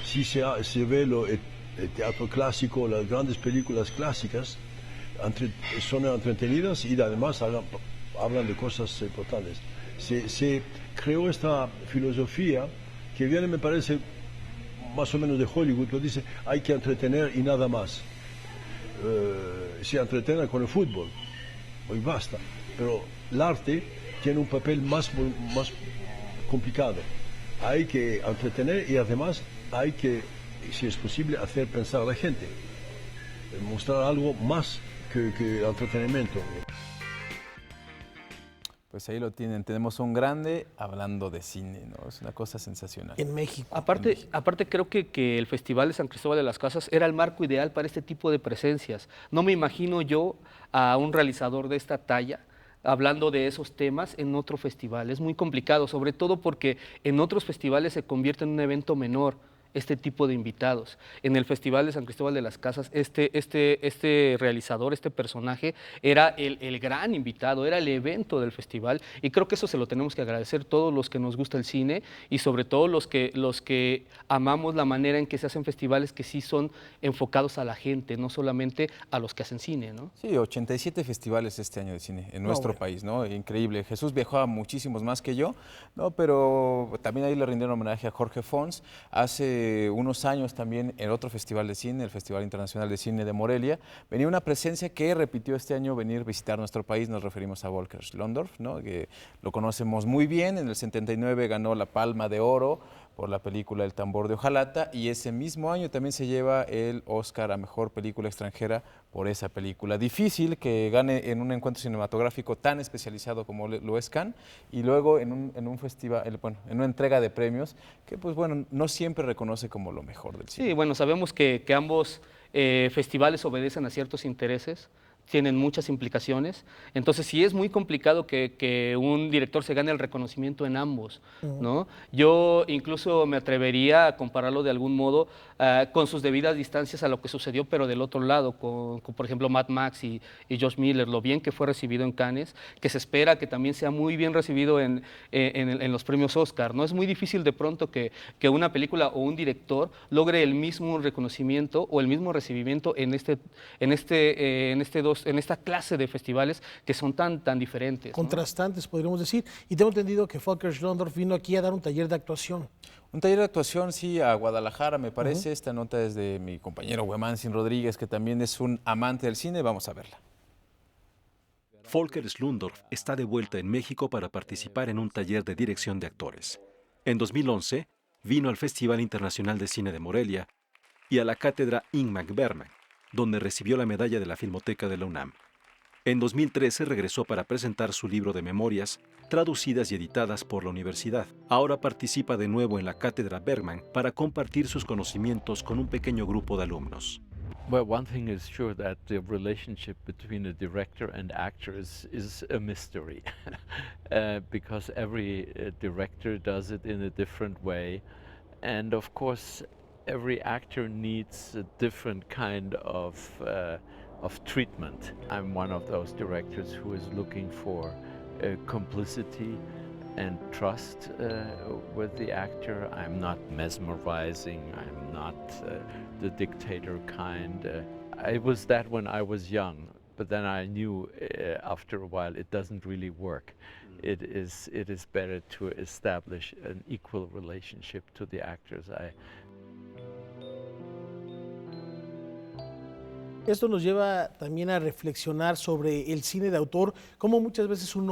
Si se ve el teatro clásico, las grandes películas clásicas, son entretenidas y además hablan de cosas importantes. Se creó esta filosofía que viene, me parece, más o menos de Hollywood, que dice hay que entretener y nada más. Se entretiene con el fútbol, y basta. Pero el arte tiene un papel más complicado. Hay que entretener y además hay que, si es posible, hacer pensar a la gente. Mostrar algo más que entretenimiento. Pues ahí lo tienen, tenemos un grande hablando de cine, ¿no? Es una cosa sensacional. En México. Aparte creo que el Festival de San Cristóbal de las Casas era el marco ideal para este tipo de presencias. No me imagino yo a un realizador de esta talla hablando de esos temas en otro festival. Es muy complicado, sobre todo porque en otros festivales se convierte en un evento menor este tipo de invitados. En el Festival de San Cristóbal de las Casas, este realizador, este personaje, era el gran invitado, era el evento del festival, y creo que eso se lo tenemos que agradecer todos los que nos gusta el cine y sobre todo los que amamos la manera en que se hacen festivales que sí son enfocados a la gente, no solamente a los que hacen cine, ¿no? Sí, 87 festivales este año de cine en nuestro país, ¿no? Increíble. Jesús viajó a muchísimos más que yo, ¿no? Pero también ahí le rindieron homenaje a Jorge Fons. Hace unos años también en otro festival de cine, el Festival Internacional de Cine de Morelia, venía una presencia que repitió este año venir a visitar nuestro país. Nos referimos a Volker Schlöndorff, ¿no? Que lo conocemos muy bien. En el 79 ganó la Palma de Oro por la película El tambor de Hojalata, y ese mismo año también se lleva el Oscar a Mejor Película Extranjera por esa película. Difícil que gane en un encuentro cinematográfico tan especializado como lo es Cannes, y luego en un festival, bueno, en una entrega de premios que, pues bueno, no siempre reconoce como lo mejor del cine. Sí, bueno, sabemos que ambos festivales obedecen a ciertos intereses, tienen muchas implicaciones, entonces sí es muy complicado que un director se gane el reconocimiento en ambos, ¿no? Yo incluso me atrevería a compararlo de algún modo con sus debidas distancias a lo que sucedió, pero del otro lado, con por ejemplo Mad Max y George Miller, lo bien que fue recibido en Cannes, que se espera que también sea muy bien recibido en los premios Oscar, ¿no? Es muy difícil de pronto que una película o un director logre el mismo reconocimiento o el mismo recibimiento en esta clase de festivales que son tan diferentes, ¿no? Contrastantes, podríamos decir. Y tengo entendido que Volker Schlöndorff vino aquí a dar un taller de actuación. Un taller de actuación, sí, a Guadalajara, me parece. Esta nota es de mi compañero Huemansin Rodríguez, que también es un amante del cine. Vamos a verla. Volker Schlöndorff está de vuelta en México para participar en un taller de dirección de actores. En 2011, vino al Festival Internacional de Cine de Morelia y a la cátedra Ingmar Bergman, donde recibió la medalla de la Filmoteca de la UNAM. En 2013 regresó para presentar su libro de memorias, traducidas y editadas por la universidad. Ahora participa de nuevo en la cátedra Bergman para compartir sus conocimientos con un pequeño grupo de alumnos. Well, one thing is sure, that the relationship between a director and actor is a mystery because every director does it in a different way, and of course every actor needs a different kind of treatment. I'm one of those directors who is looking for complicity and trust with the actor. I'm not mesmerizing, I'm not the dictator kind. I was that when I was young, but then I knew after a while it doesn't really work. It is better to establish an equal relationship to the actors. Esto nos lleva también a reflexionar sobre el cine de autor, cómo muchas veces un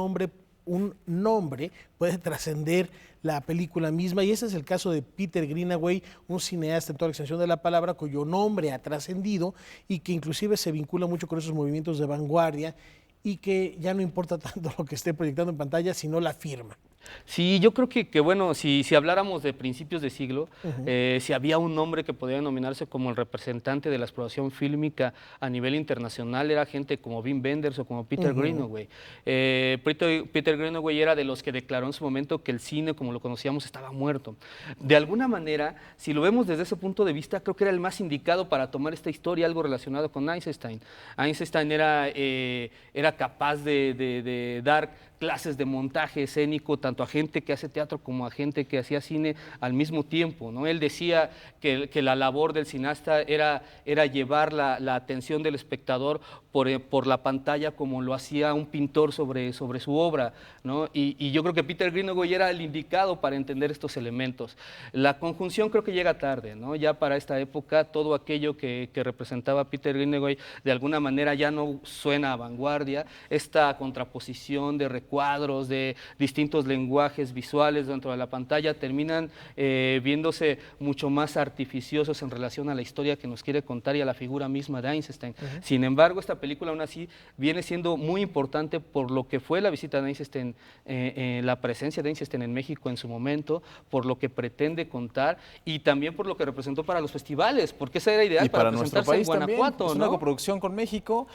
nombre puede trascender la película misma, y ese es el caso de Peter Greenaway, un cineasta en toda la extensión de la palabra, cuyo nombre ha trascendido y que inclusive se vincula mucho con esos movimientos de vanguardia, y que ya no importa tanto lo que esté proyectando en pantalla, sino la firma. Sí, yo creo que bueno, si habláramos de principios de siglo, si había un nombre que podía denominarse como el representante de la exploración fílmica a nivel internacional, era gente como Wim Wenders o como Peter Greenaway. Peter Greenaway era de los que declaró en su momento que el cine, como lo conocíamos, estaba muerto. De alguna manera, si lo vemos desde ese punto de vista, creo que era el más indicado para tomar esta historia, algo relacionado con Eisenstein. Eisenstein era capaz de dar clases de montaje escénico, tanto a gente que hace teatro como a gente que hacía cine al mismo tiempo, ¿no? Él decía que la labor del cineasta era llevar la atención del espectador por la pantalla como lo hacía un pintor sobre su obra, ¿no? Y yo creo que Peter Greenaway era el indicado para entender estos elementos. La conjunción creo que llega tarde, ¿no? Ya para esta época todo aquello que representaba Peter Greenaway de alguna manera ya no suena a vanguardia. Esta contraposición de recuadros, de distintos lenguajes visuales dentro de la pantalla terminan viéndose mucho más artificiosos en relación a la historia que nos quiere contar y a la figura misma de Eisenstein. Sin embargo, esta película aún así viene siendo muy importante por lo que fue la visita de Eisenstein, la presencia de Eisenstein en México en su momento, por lo que pretende contar y también por lo que representó para los festivales, porque esa era ideal para nuestro presentarse país en Guanajuato. también. Es una coproducción con México.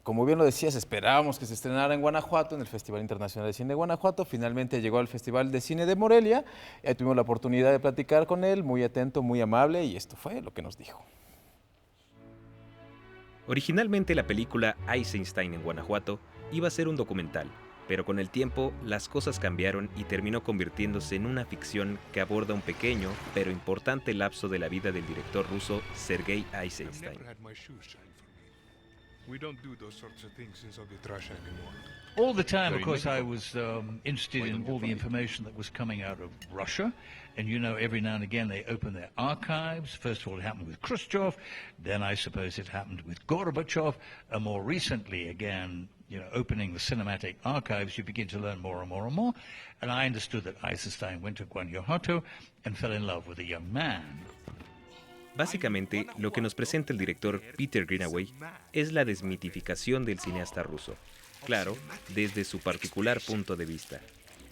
Como bien lo decías, esperábamos que se estrenara en Guanajuato, en el Festival Internacional de Cine de Guanajuato. Finalmente llegó al Festival de Cine de Morelia. Tuvimos la oportunidad de platicar con él, muy atento, muy amable, y esto fue lo que nos dijo. Originalmente la película Eisenstein en Guanajuato iba a ser un documental, pero con el tiempo las cosas cambiaron y terminó convirtiéndose en una ficción que aborda un pequeño pero importante lapso de la vida del director ruso Sergei Eisenstein. We don't do those sorts of things in Soviet Russia anymore. All the time, of course, I was interested in all the information that was coming out of Russia. And you know, every now and again they open their archives. First of all, it happened with Khrushchev. Then I suppose it happened with Gorbachev. And more recently, again, you know, opening the cinematic archives, you begin to learn more and more and more. And I understood that Eisenstein went to Guanajuato and fell in love with a young man. Básicamente, lo que nos presenta el director Peter Greenaway es la desmitificación del cineasta ruso. Claro, desde su particular punto de vista.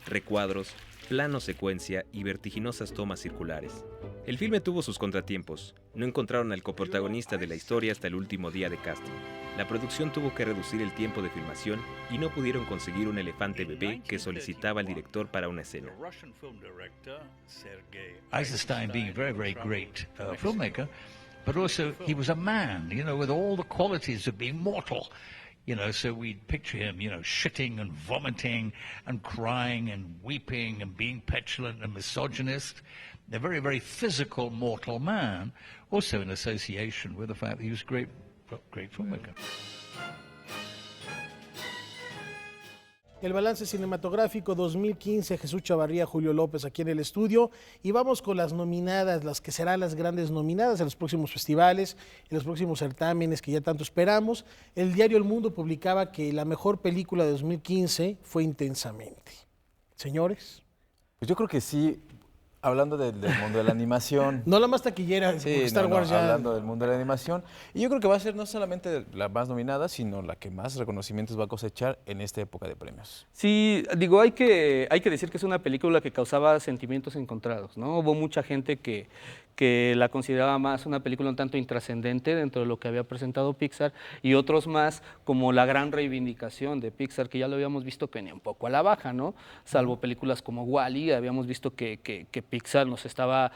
Recuadros, plano secuencia y vertiginosas tomas circulares. El filme tuvo sus contratiempos. No encontraron al coprotagonista de la historia hasta el último día de casting. La producción tuvo que reducir el tiempo de filmación y no pudieron conseguir un elefante bebé que solicitaba el director para una escena. Eisenstein being a very, very great filmmaker, but also he was a man, you know, with all the qualities of being mortal. You know, so we'd picture him, you know, shitting and vomiting and crying and weeping and being petulant and misogynist. A very, very physical, mortal man, also in association with the fact that he was a great filmmaker. El balance cinematográfico 2015, Jesús Chavarría, Julio López aquí en el estudio, y vamos con las nominadas, las que serán las grandes nominadas en los próximos festivales, en los próximos certámenes que ya tanto esperamos. El diario El Mundo publicaba que la mejor película de 2015 fue Intensamente. Señores. Pues yo creo que sí. Hablando del mundo de la animación. No la más taquillera, sí, Star Wars ya. Hablando del mundo de la animación. Y yo creo que va a ser no solamente la más nominada, sino la que más reconocimientos va a cosechar en esta época de premios. Sí, digo, hay que decir que es una película que causaba sentimientos encontrados, ¿no? Hubo mucha gente que la consideraba más una película un tanto intrascendente dentro de lo que había presentado Pixar, y otros más como la gran reivindicación de Pixar, que ya lo habíamos visto que venía un poco a la baja, ¿no? Salvo películas como WALL-E, habíamos visto que Pixar nos estaba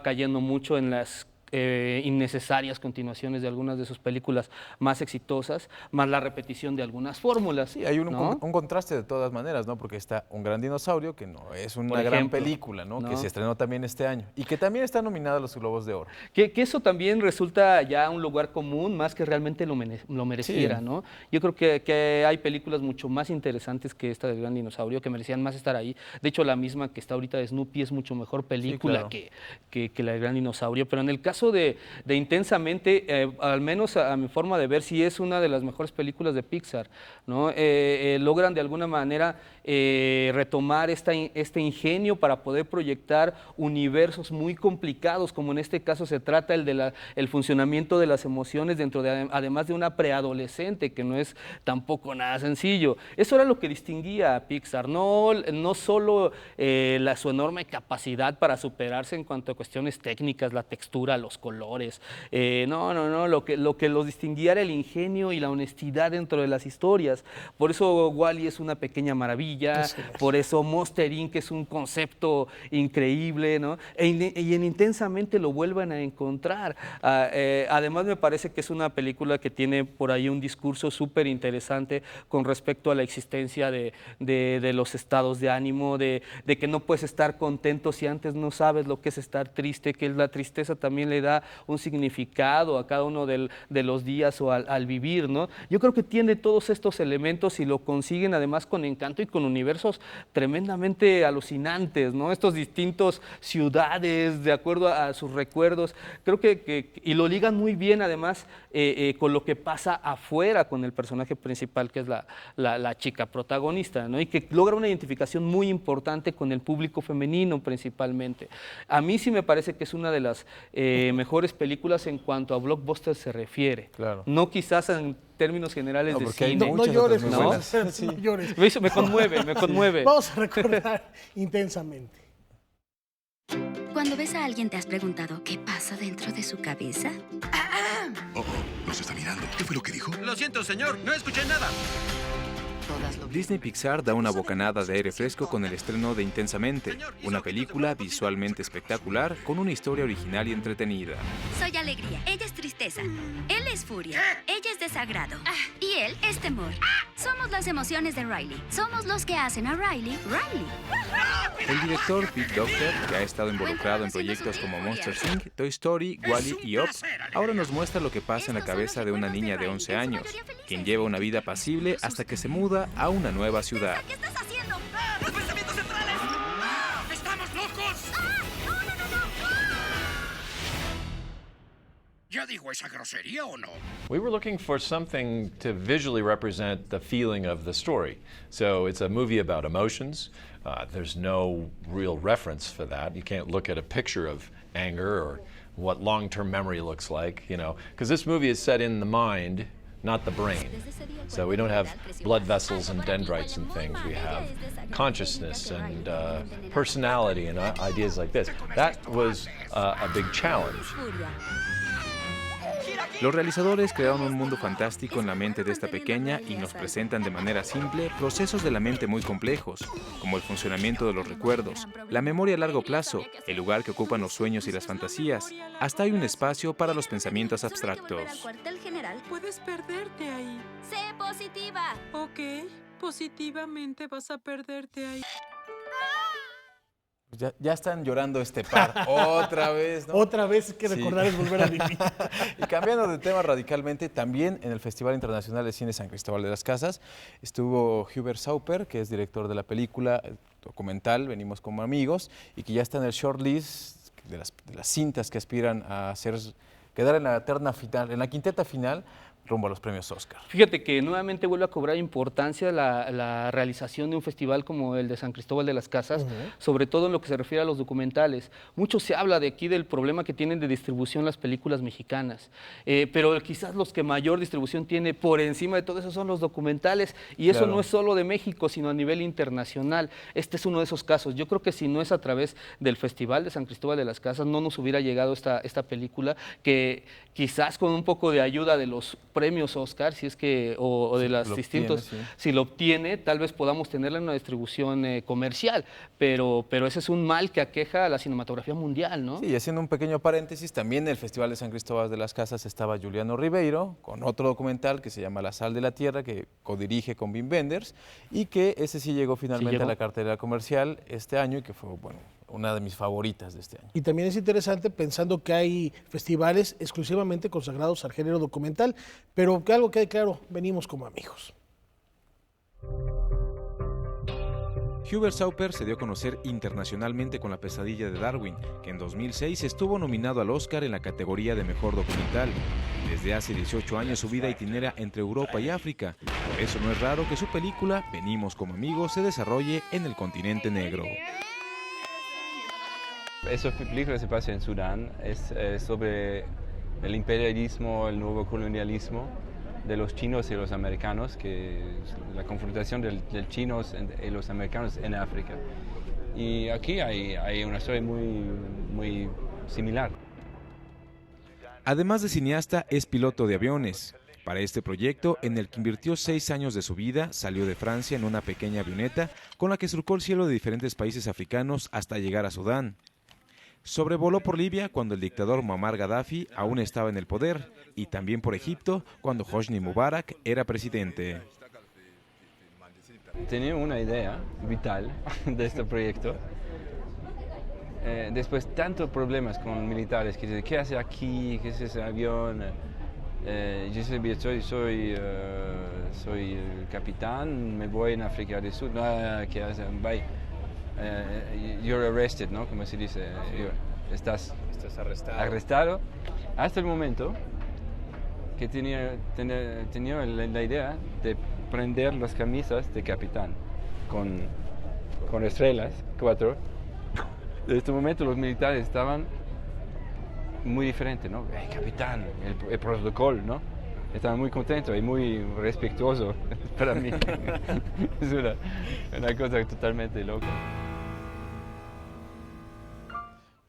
cayendo mucho en las innecesarias continuaciones de algunas de sus películas más exitosas, más la repetición de algunas fórmulas. Sí, hay un contraste de todas maneras, ¿no? Porque está Un Gran Dinosaurio, que no es una gran película, ¿no? Que se estrenó también este año y que también está nominada a los Globos de Oro. Que eso también resulta ya un lugar común, más que realmente lo mereciera, sí, ¿no? Yo creo que hay películas mucho más interesantes que esta del Gran Dinosaurio, que merecían más estar ahí. De hecho, la misma que está ahorita de Snoopy es mucho mejor película, sí, claro, que la del Gran Dinosaurio, pero en el caso de Intensamente, al menos a mi forma de ver, sí es una de las mejores películas de Pixar, ¿no? Logran de alguna manera retomar este ingenio para poder proyectar universos muy complicados, como en este caso se trata el funcionamiento de las emociones dentro de, además de una preadolescente, que no es tampoco nada sencillo. Eso era lo que distinguía a Pixar, no solo su enorme capacidad para superarse en cuanto a cuestiones técnicas, la textura, los los colores. No, lo que los distinguía era el ingenio y la honestidad dentro de las historias. Por eso Wall-E es una pequeña maravilla, por eso Monster Inc. es un concepto increíble, ¿no? Y en Intensamente lo vuelven a encontrar. Además me parece que es una película que tiene por ahí un discurso súper interesante con respecto a la existencia de los estados de ánimo, de que no puedes estar contento si antes no sabes lo que es estar triste, que la tristeza también le da un significado a cada uno de los días o al vivir, ¿no? Yo creo que tiene todos estos elementos y lo consiguen además con encanto y con universos tremendamente alucinantes, ¿no? Estos distintos ciudades de acuerdo a sus recuerdos, creo que y lo ligan muy bien además con lo que pasa afuera con el personaje principal, que es la chica protagonista, ¿no? Y que logra una identificación muy importante con el público femenino principalmente. A mí sí me parece que es una de las mejores películas en cuanto a blockbuster se refiere. Claro. No quizás en términos generales de cine. No llores, ¿no? Sí. No llores. Me conmueve. Vamos a recordar Intensamente. Cuando ves a alguien, ¿te has preguntado qué pasa dentro de su cabeza? Nos está mirando. ¿Qué fue lo que dijo? Lo siento, señor, no escuché nada. Disney Pixar da una bocanada de aire fresco con el estreno de Intensamente, una película visualmente espectacular con una historia original y entretenida. Soy alegría, ella es tristeza, él es furia, ella es desagrado y él es temor. Somos las emociones de Riley, somos los que hacen a Riley, Riley. El director Pete Docter, que ha estado involucrado en proyectos como Monsters Inc., Toy Story, Wall-E y Up, ahora nos muestra lo que pasa en la cabeza de una niña de 11 años, quien lleva una vida apacible hasta que se muda a una nueva ciudad. ¿Qué estás haciendo? ¡Los pensamientos centrales! ¡Estamos locos! ¿Ya dijo esa grosería o no? We were looking for something to visually represent the feeling of the story. So it's a movie about emotions. There's no real reference for that. You can't look at a picture of anger or what long-term memory looks like, you know, because this movie is set in the mind, not the brain. So we don't have blood vessels and dendrites and things. We have consciousness and personality and ideas like this. That was a big challenge. Los realizadores crearon un mundo fantástico en la mente de esta pequeña y nos presentan de manera simple procesos de la mente muy complejos, como el funcionamiento de los recuerdos, la memoria a largo plazo, el lugar que ocupan los sueños y las fantasías. Hasta hay un espacio para los pensamientos abstractos. Cuartel general. Puedes perderte ahí. Sé positiva. Ok, positivamente vas a perderte ahí. Ya están llorando este par, otra vez, ¿no? Otra vez que recordar es volver a vivir. Y cambiando de tema radicalmente, también en el Festival Internacional de Cine San Cristóbal de las Casas estuvo Hubert Sauper, que es director de la película documental Venimos como amigos, y que ya está en el shortlist de las cintas que aspiran a quedar en la terna final, en la quinteta final, rumbo a los premios Oscar. Fíjate que nuevamente vuelve a cobrar importancia la realización de un festival como el de San Cristóbal de las Casas, sobre todo en lo que se refiere a los documentales. Mucho se habla de aquí del problema que tienen de distribución las películas mexicanas, pero quizás los que mayor distribución tiene por encima de todo eso son los documentales, y eso no es solo de México, sino a nivel internacional. Este es uno de esos casos. Yo creo que si no es a través del Festival de San Cristóbal de las Casas, no nos hubiera llegado esta película, que quizás con un poco de ayuda de los premios Oscar, si es que, o de las distintos, si lo obtiene, tal vez podamos tenerla en una distribución comercial, pero ese es un mal que aqueja a la cinematografía mundial, ¿no? Sí, y haciendo un pequeño paréntesis, también en el Festival de San Cristóbal de las Casas estaba Juliano Ribeiro, con otro documental que se llama La Sal de la Tierra, que codirige con Wim Wenders, y que ese sí llegó finalmente a la cartelera comercial este año, y que fue, bueno, una de mis favoritas de este año. Y también es interesante pensando que hay festivales exclusivamente consagrados al género documental, pero que algo quede claro, venimos como amigos. Hubert Sauper se dio a conocer internacionalmente con La pesadilla de Darwin, que en 2006 estuvo nominado al Oscar en la categoría de Mejor Documental. Desde hace 18 años su vida itinera entre Europa y África, por eso no es raro que su película, Venimos como amigos, se desarrolle en el continente negro. Esa película se pasa en Sudán, es sobre el imperialismo, el nuevo colonialismo de los chinos y los americanos, que es la confrontación de chinos y los americanos en África. Y aquí hay una historia muy similar. Además de cineasta, es piloto de aviones. Para este proyecto, en el que invirtió 6 años de su vida, salió de Francia en una pequeña avioneta con la que surcó el cielo de diferentes países africanos hasta llegar a Sudán. Sobrevoló por Libia cuando el dictador Muammar Gaddafi aún estaba en el poder y también por Egipto cuando Hosni Mubarak era presidente. Tenía una idea vital de este proyecto. Después tantos problemas con militares que dicen, ¿qué hace aquí? ¿Qué es ese avión? Yo soy el capitán, me voy en África del Sur. No, ¿qué hace? Bye. You're arrested, ¿no? Como se dice, estás arrestado. Hasta el momento que tenía la idea de prender las camisas de capitán con estrellas, 4. En este momento los militares estaban muy diferentes, ¿no? Hey, capitán, el protocolo, ¿no? Estaban muy contentos y muy respetuosos para mí. Es una cosa totalmente loca.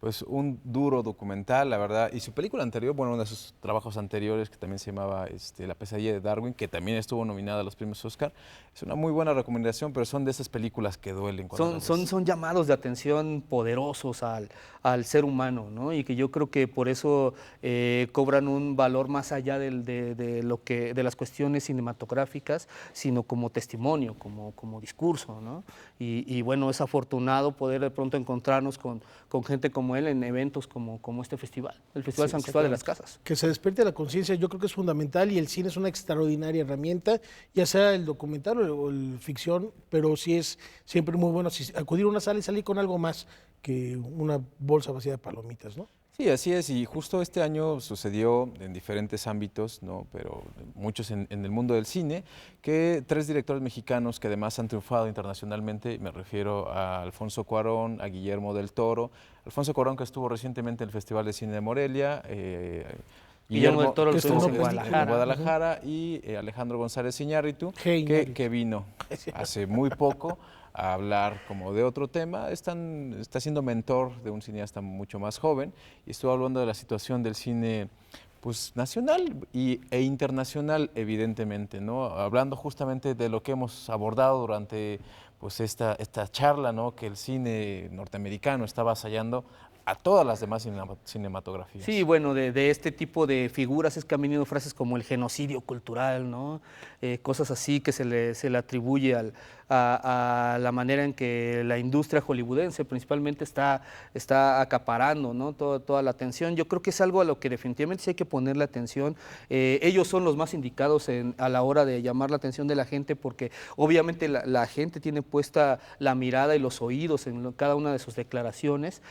Pues un duro documental, la verdad. Y su película anterior, bueno, uno de sus trabajos anteriores, que también se llamaba La pesadilla de Darwin, que también estuvo nominada a los premios Oscar, es una muy buena recomendación, pero son de esas películas que duelen. Son llamados de atención poderosos al ser humano, ¿no? Y que yo creo que por eso cobran un valor más allá de las cuestiones cinematográficas, sino como testimonio, como discurso, ¿no? Y bueno, es afortunado poder de pronto encontrarnos con gente como él en eventos como este festival, el Festival San Cristóbal de las Casas. Que se despierte la conciencia, yo creo que es fundamental, y el cine es una extraordinaria herramienta, ya sea el documental o el ficción, pero sí es siempre muy bueno acudir a una sala y salir con algo más que una bolsa vacía de palomitas, ¿no? Sí, así es, y justo este año sucedió en diferentes ámbitos, ¿no? Pero muchos en el mundo del cine, que 3 directores mexicanos que además han triunfado internacionalmente, me refiero a Alfonso Cuarón, a Guillermo del Toro. Alfonso Cuarón, que estuvo recientemente en el Festival de Cine de Morelia, Guillermo del Toro, que estuvo en Guadalajara, y Alejandro González Iñárritu, que vino hace muy poco a hablar como de otro tema. Está siendo mentor de un cineasta mucho más joven y estuvo hablando de la situación del cine pues nacional e internacional, evidentemente, ¿no? Hablando justamente de lo que hemos abordado durante pues esta charla, ¿no? Que el cine norteamericano está avasallando a todas las demás cinematografías. Sí, bueno, de este tipo de figuras es que han venido frases como el genocidio cultural, ¿no? Cosas así que se le atribuye a la manera en que la industria hollywoodense principalmente está acaparando, ¿no? Toda la atención. Yo creo que es algo a lo que definitivamente sí hay que ponerle atención. Ellos son los más indicados a la hora de llamar la atención de la gente, porque obviamente la gente tiene puesta la mirada y los oídos en cada una de sus declaraciones.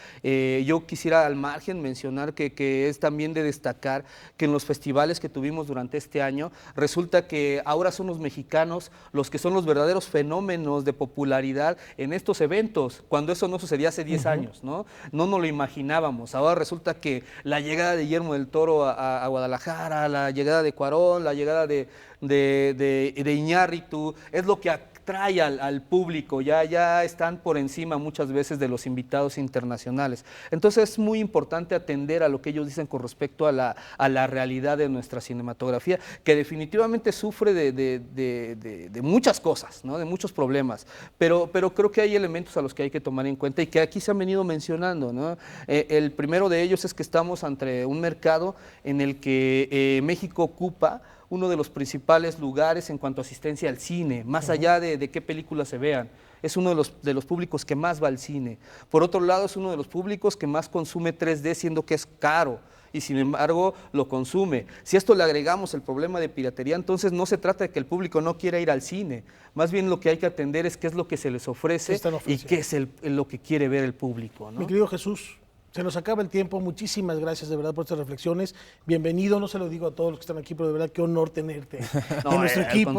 Yo quisiera al margen mencionar que es también de destacar que en los festivales que tuvimos durante este año, resulta que ahora son los mexicanos los que son los verdaderos fenómenos de popularidad en estos eventos, cuando eso no sucedía hace 10 años, ¿no? No nos lo imaginábamos. Ahora resulta que la llegada de Guillermo del Toro a Guadalajara, la llegada de Cuarón, la llegada de Iñárritu, es lo que atrae al público, ya están por encima muchas veces de los invitados internacionales. Entonces es muy importante atender a lo que ellos dicen con respecto a la realidad de nuestra cinematografía, que definitivamente sufre de muchas cosas, ¿no? De muchos problemas, pero creo que hay elementos a los que hay que tomar en cuenta y que aquí se han venido mencionando, ¿no? El primero de ellos es que estamos ante un mercado en el que México ocupa uno de los principales lugares en cuanto a asistencia al cine, más allá de qué películas se vean. Es uno de los públicos que más va al cine. Por otro lado, es uno de los públicos que más consume 3D, siendo que es caro, y sin embargo lo consume. Si a esto le agregamos el problema de piratería, entonces no se trata de que el público no quiera ir al cine, más bien lo que hay que atender es qué es lo que se les ofrece y qué es lo que quiere ver el público, ¿no? Mi querido Jesús, se nos acaba el tiempo. Muchísimas gracias de verdad por estas reflexiones. Bienvenido, no se lo digo a todos los que están aquí, pero de verdad qué honor tenerte en nuestro equipo. Al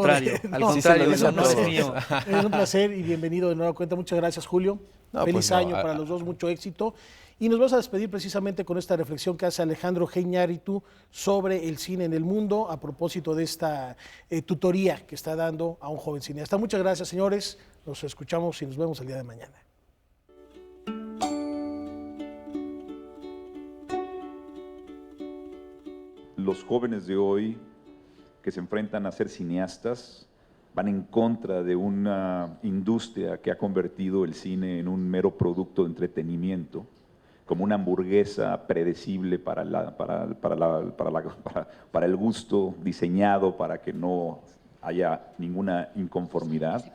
contrario, eso no es mío. Es un placer y bienvenido de nueva cuenta. Muchas gracias, Julio. Feliz año para los dos, mucho éxito. Y nos vamos a despedir precisamente con esta reflexión que hace Alejandro Iñárritu sobre el cine en el mundo a propósito de esta tutoría que está dando a un joven cineasta. Muchas gracias, señores. Nos escuchamos y nos vemos el día de mañana. los jóvenes de hoy que se enfrentan a ser cineastas van en contra de una industria que ha convertido el cine en un mero producto de entretenimiento, como una hamburguesa predecible para el gusto, diseñado para que no haya ninguna inconformidad.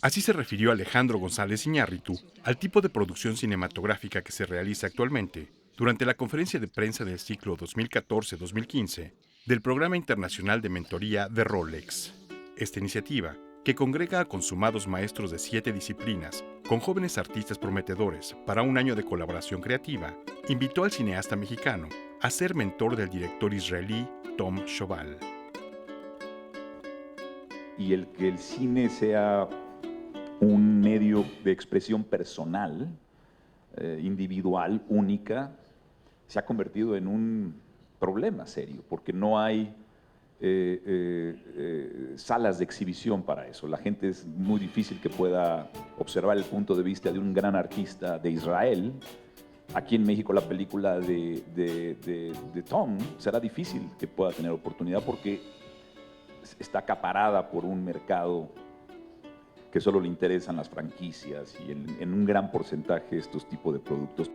Así se refirió Alejandro González Iñárritu al tipo de producción cinematográfica que se realiza actualmente durante la conferencia de prensa del ciclo 2014-2015 del Programa Internacional de Mentoría de Rolex. Esta iniciativa, que congrega a consumados maestros de 7 disciplinas con jóvenes artistas prometedores para un año de colaboración creativa, invitó al cineasta mexicano a ser mentor del director israelí Tom Shoval. Y el que el cine sea un medio de expresión personal, individual, única, se ha convertido en un problema serio, porque no hay salas de exhibición para eso. La gente es muy difícil que pueda observar el punto de vista de un gran artista de Israel. Aquí en México la película de Tom será difícil que pueda tener oportunidad porque está acaparada por un mercado que solo le interesan las franquicias y en un gran porcentaje estos tipos de productos.